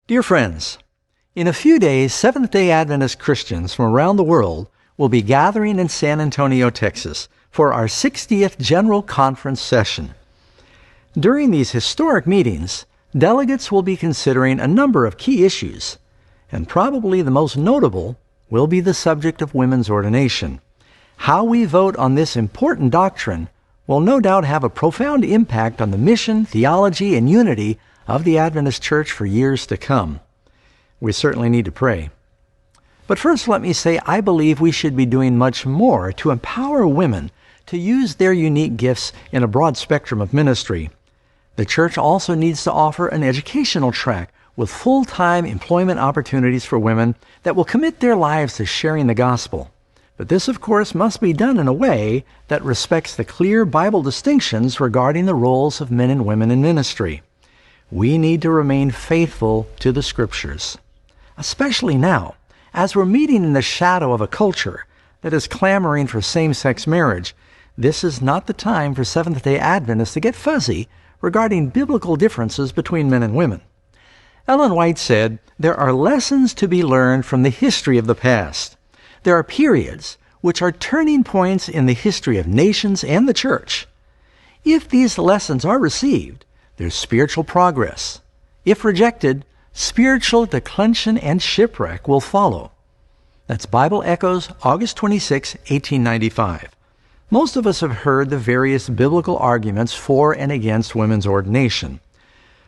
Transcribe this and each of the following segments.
Dear friends, in a few days, Seventh-day Adventist Christians from around the world will be gathering in San Antonio, Texas, for our 60th General Conference session. During these historic meetings, delegates will be considering a number of key issues, and probably the most notable will be the subject of women's ordination. How we vote on this important doctrine will no doubt have a profound impact on the mission, theology, and unity of the Adventist Church for years to come. We certainly need to pray. But first, let me say I believe we should be doing much more to empower women to use their unique gifts in a broad spectrum of ministry. The Church also needs to offer an educational track with full-time employment opportunities for women that will commit their lives to sharing the gospel. But this, of course, must be done in a way that respects the clear Bible distinctions regarding the roles of men and women in ministry. We need to remain faithful to the Scriptures, especially now, as we're meeting in the shadow of a culture that is clamoring for same-sex marriage. This is not the time for Seventh-day Adventists to get fuzzy regarding biblical differences between men and women. Ellen White said, "There are lessons to be learned from the history of the past. There are periods which are turning points in the history of nations and the Church. If these lessons are received, there's spiritual progress. If rejected, spiritual declension and shipwreck will follow." That's Bible Echoes, August 26, 1895. Most of us have heard the various biblical arguments for and against women's ordination.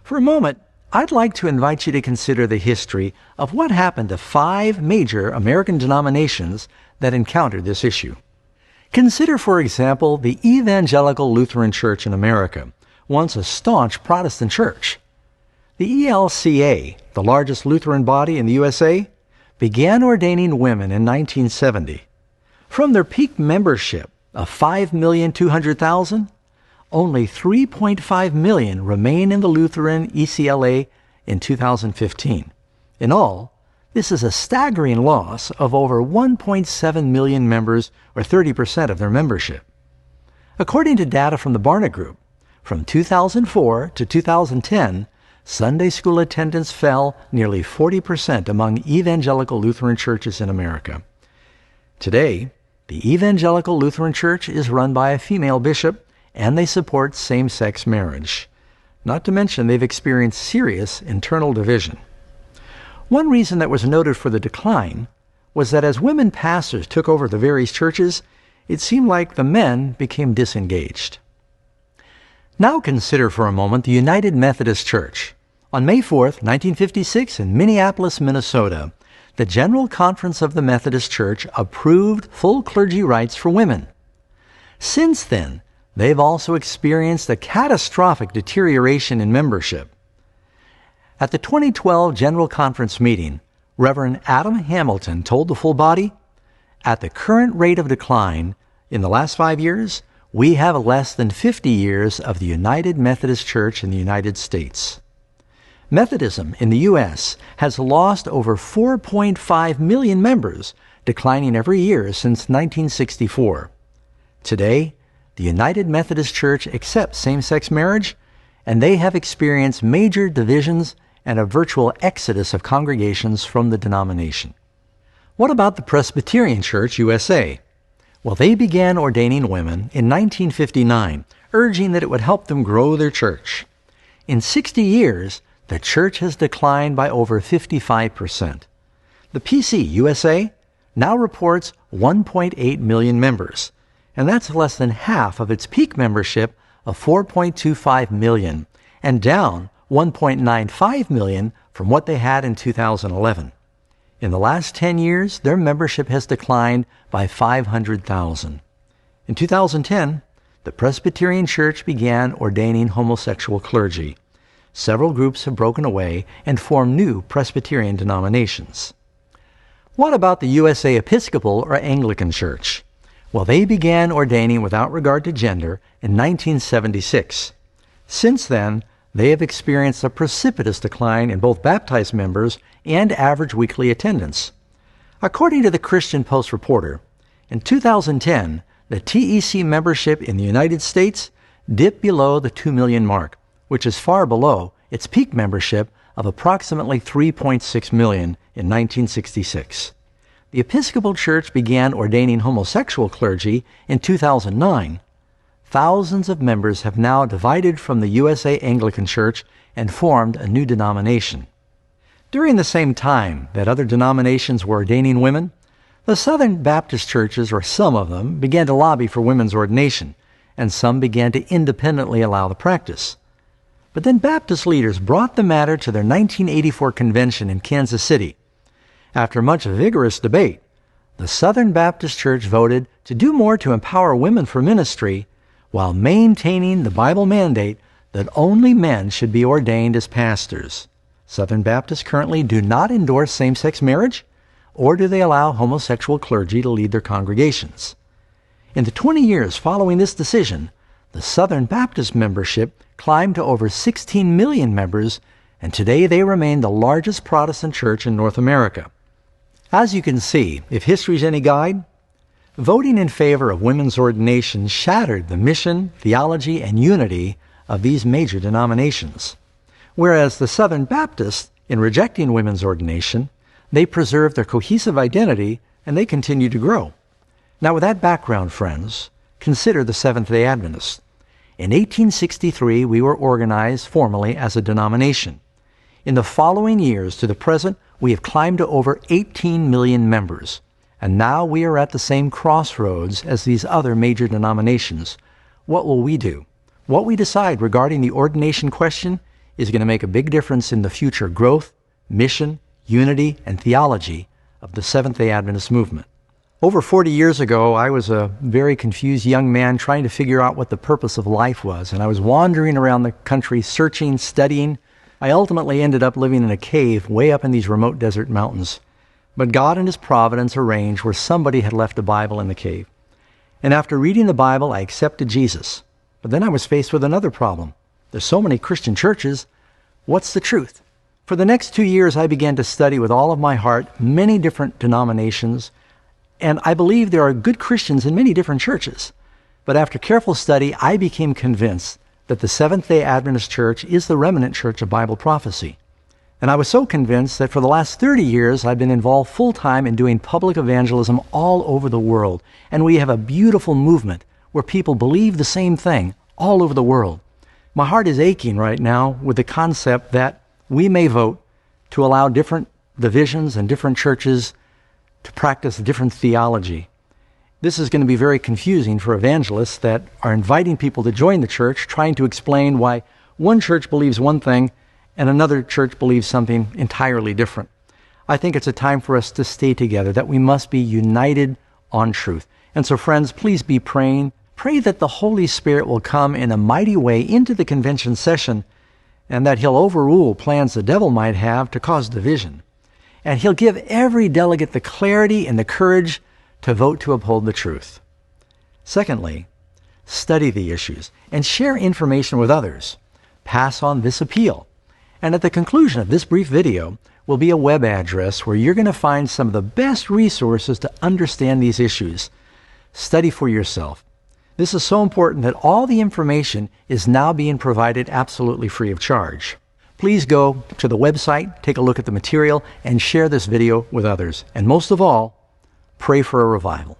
For a moment, I'd like to invite you to consider the history of what happened to 5 major American denominations that encountered this issue. Consider, for example, the Evangelical Lutheran Church in America, once a staunch Protestant church. The ELCA, the largest Lutheran body in the USA, began ordaining women in 1970. From their peak membership of 5,200,000, only 3.5 million remain in the Lutheran ECLA in 2015. In all, this is a staggering loss of over 1.7 million members, or 30% of their membership. According to data from the Barna Group, from 2004 to 2010, Sunday school attendance fell nearly 40% among evangelical Lutheran churches in America. Today, the Evangelical Lutheran Church is run by a female bishop, and they support same-sex marriage. Not to mention they've experienced serious internal division. One reason that was noted for the decline was that as women pastors took over the various churches, it seemed like the men became disengaged. Now consider for a moment the United Methodist Church. On May 4, 1956, in Minneapolis, Minnesota, the General Conference of the Methodist Church approved full clergy rights for women. Since then, they've also experienced a catastrophic deterioration in membership. At the 2012 General Conference meeting, Reverend Adam Hamilton told the full body, "At the current rate of decline, in the last 5 years, we have less than 50 years of the United Methodist Church in the United States." Methodism in the U.S. has lost over 4.5 million members, declining every year since 1964. Today, the United Methodist Church accepts same-sex marriage, and they have experienced major divisions and a virtual exodus of congregations from the denomination. What about the Presbyterian Church USA? Well, they began ordaining women in 1959, urging that it would help them grow their church. In 60 years, the church has declined by over 55%. The PC USA now reports 1.8 million members, and that's less than half of its peak membership of 4.25 million, and down 1.95 million from what they had in 2011. In the last 10 years, their membership has declined by 500,000. In 2010, the Presbyterian Church began ordaining homosexual clergy. Several groups have broken away and formed new Presbyterian denominations. What about the USA Episcopal or Anglican Church? Well, they began ordaining without regard to gender in 1976. Since then, they have experienced a precipitous decline in both baptized members and average weekly attendance. According to the Christian Post Reporter, in 2010, the TEC membership in the United States dipped below the 2 million mark, which is far below its peak membership of approximately 3.6 million in 1966. The Episcopal Church began ordaining homosexual clergy in 2009. Thousands of members have now divided from the USA Anglican Church and formed a new denomination. During the same time that other denominations were ordaining women, the Southern Baptist churches, or some of them, began to lobby for women's ordination, and some began to independently allow the practice. But then Baptist leaders brought the matter to their 1984 convention in Kansas City. After much vigorous debate, the Southern Baptist Church voted to do more to empower women for ministry while maintaining the Bible mandate that only men should be ordained as pastors. Southern Baptists currently do not endorse same-sex marriage, or do they allow homosexual clergy to lead their congregations. In the 20 years following this decision, the Southern Baptist membership climbed to over 16 million members, and today they remain the largest Protestant church in North America. As you can see, if history's any guide, voting in favor of women's ordination shattered the mission, theology, and unity of these major denominations. Whereas the Southern Baptists, in rejecting women's ordination, they preserved their cohesive identity and they continue to grow. Now with that background, friends, consider the Seventh-day Adventists. In 1863, we were organized formally as a denomination. In the following years to the present, we have climbed to over 18 million members. And now we are at the same crossroads as these other major denominations. What will we do? What we decide regarding the ordination question is going to make a big difference in the future growth, mission, unity, and theology of the Seventh-day Adventist movement. Over 40 years ago, I was a very confused young man trying to figure out what the purpose of life was, and I was wandering around the country searching, studying. I ultimately ended up living in a cave way up in these remote desert mountains. But God in His providence arranged where somebody had left a Bible in the cave. And after reading the Bible, I accepted Jesus. But then I was faced with another problem. There's so many Christian churches. What's the truth? For the next 2 years, I began to study with all of my heart many different denominations, and I believe there are good Christians in many different churches. But after careful study, I became convinced that the Seventh-day Adventist Church is the remnant church of Bible prophecy. And I was so convinced that for the last 30 years, I've been involved full-time in doing public evangelism all over the world. And we have a beautiful movement where people believe the same thing all over the world. My heart is aching right now with the concept that we may vote to allow different divisions and different churches to practice different theology. This is going to be very confusing for evangelists that are inviting people to join the church, trying to explain why one church believes one thing and another church believes something entirely different. I think it's a time for us to stay together, that we must be united on truth. And so, friends, please be praying. Pray that the Holy Spirit will come in a mighty way into the convention session, and that He'll overrule plans the devil might have to cause division. And He'll give every delegate the clarity and the courage to vote to uphold the truth. Secondly, study the issues and share information with others. Pass on this appeal. And at the conclusion of this brief video will be a web address where you're going to find some of the best resources to understand these issues. Study for yourself. This is so important that all the information is now being provided absolutely free of charge. Please go to the website, take a look at the material, and share this video with others. And most of all, pray for a revival.